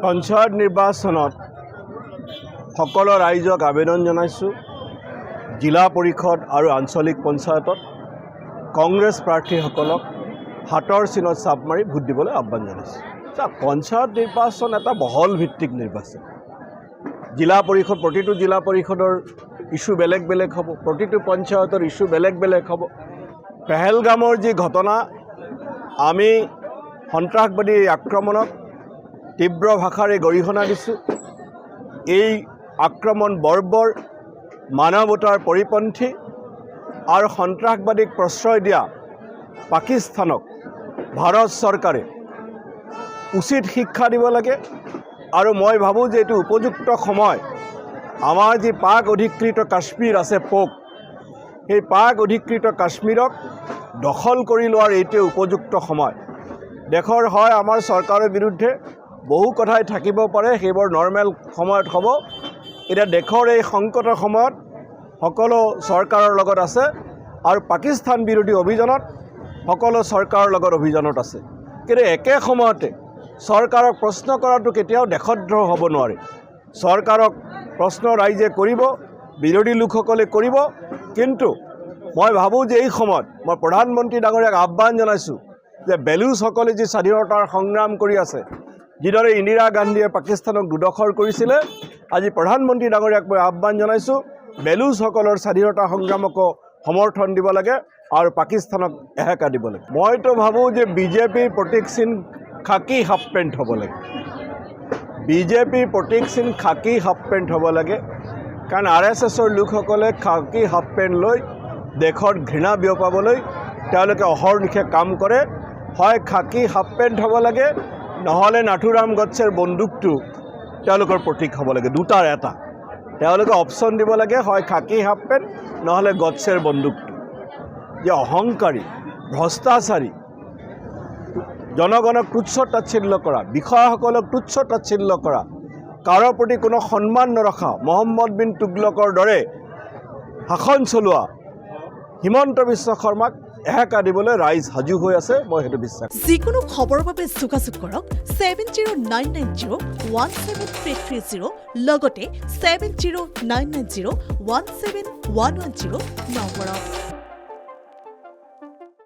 পঞ্চায়ত নিৰ্বাচনত সকলো ৰাইজক আবেদন জনাইছোঁ। জিলা পৰিষদ আৰু আঞ্চলিক পঞ্চায়তত কংগ্ৰেছ প্ৰাৰ্থীসকলক হাতৰ চিনত চাপ মাৰি ভোট দিবলৈ আহ্বান জনাইছোঁ। পঞ্চায়ত নিৰ্বাচন এটা বহল ভিত্তিক নিৰ্বাচন। জিলা পৰিষদ প্ৰতিটো জিলা পৰিষদৰ ইছ্যু বেলেগ বেলেগ হ'ব, প্ৰতিটো পঞ্চায়তৰ ইছ্যু বেলেগ বেলেগ হ'ব। পেহেলগামৰ যি ঘটনা, আমি সন্ত্ৰাসবাদী আক্ৰমণক তীব্ৰ ভাষাৰে গৰিহণা দিছোঁ। এই আক্ৰমণ বৰ্বৰ, মানৱতাৰ পৰিপন্থী আৰু সন্ত্ৰাসবাদীক প্ৰশ্ৰয় দিয়া পাকিস্তানক ভাৰত চৰকাৰে উচিত শিক্ষা দিব লাগে। আৰু মই ভাবোঁ যে এইটো উপযুক্ত সময়। আমাৰ যি পাক অধিকৃত কাশ্মীৰ আছে পোক, সেই পাক অধিকৃত কাশ্মীৰক দখল কৰি লোৱাৰ এইটোৱে উপযুক্ত সময়। দেশৰ হয় আমাৰ চৰকাৰৰ বিৰুদ্ধে বহু কথাই থাকিব পাৰে, সেইবোৰ নৰ্মেল সময়ত হ'ব। এতিয়া দেশৰ এই সংকটৰ সময়ত সকলো চৰকাৰৰ লগত আছে আৰু পাকিস্তান বিৰোধী অভিযানত সকলো চৰকাৰৰ লগত অভিযানত আছে। কিন্তু একে সময়তে চৰকাৰক প্ৰশ্ন কৰাটো কেতিয়াও দেশদ্ৰোহ হ'ব নোৱাৰে। চৰকাৰক প্ৰশ্ন ৰাইজে কৰিব, বিৰোধী লোকসকলে কৰিব। কিন্তু মই ভাবোঁ যে এই সময়ত মই প্ৰধানমন্ত্ৰী ডাঙৰীয়াক আহ্বান জনাইছোঁ যে বেলুচসকলে যি স্বাধীনতাৰ সংগ্ৰাম কৰি আছে, যিদৰে ইন্দিৰা গান্ধীয়ে পাকিস্তানক দুডখৰ কৰিছিলে, আজি প্ৰধানমন্ত্ৰী ডাঙৰীয়াক মই আহ্বান জনাইছোঁ বেলুচসকলৰ স্বাধীনতা সংগ্ৰামকো সমৰ্থন দিব লাগে আৰু পাকিস্তানক এহেকা দিব লাগে। মইতো ভাবোঁ যে বিজেপিৰ প্ৰতীক চিহ্ন খাকী হাফ পেণ্ট হ'ব লাগে। বিজেপিৰ প্ৰতীক চিহ্ন খাকী হাফ পেণ্ট হ'ব লাগে। কাৰণ RSSৰ লোকসকলে খাকী হাফ পেণ্ট লৈ দেশত ঘৃণা বিয়পাবলৈ তেওঁলোকে অহৰ্নিশে কাম কৰে। হয় খাকী হাফ পেণ্ট হ'ব লাগে, নহ'লে নাথুৰাম গডছেৰ বন্দুকটো তেওঁলোকৰ প্ৰতীক হ'ব লাগে। দুটাৰ এটা তেওঁলোকে অপশ্যন দিব লাগে, হয় খাকী হাফ পেণ্ট নহ'লে গডছেৰ বন্দুকটো। যে অহংকাৰী, ভ্ৰষ্টাচাৰী, জনগণক তুচ্ছ তাচ্ছিল্য কৰা, বিষয়াসকলক তুচ্ছ তাচ্ছিল্য কৰা, কাৰো প্ৰতি কোনো সন্মান নৰখা, মহম্মদ বিন তুগলকৰ দৰে শাসন চলোৱা হিমন্ত বিশ্ব শৰ্মাক এহেকা দিবলৈ ৰাইজ সাজু হৈ আছে, মই সেইটো বিশ্বাস। যিকোনো খবৰৰ বাবে যোগাযোগ কৰক 7099017330 লগতে 7099017110 নম্বৰত।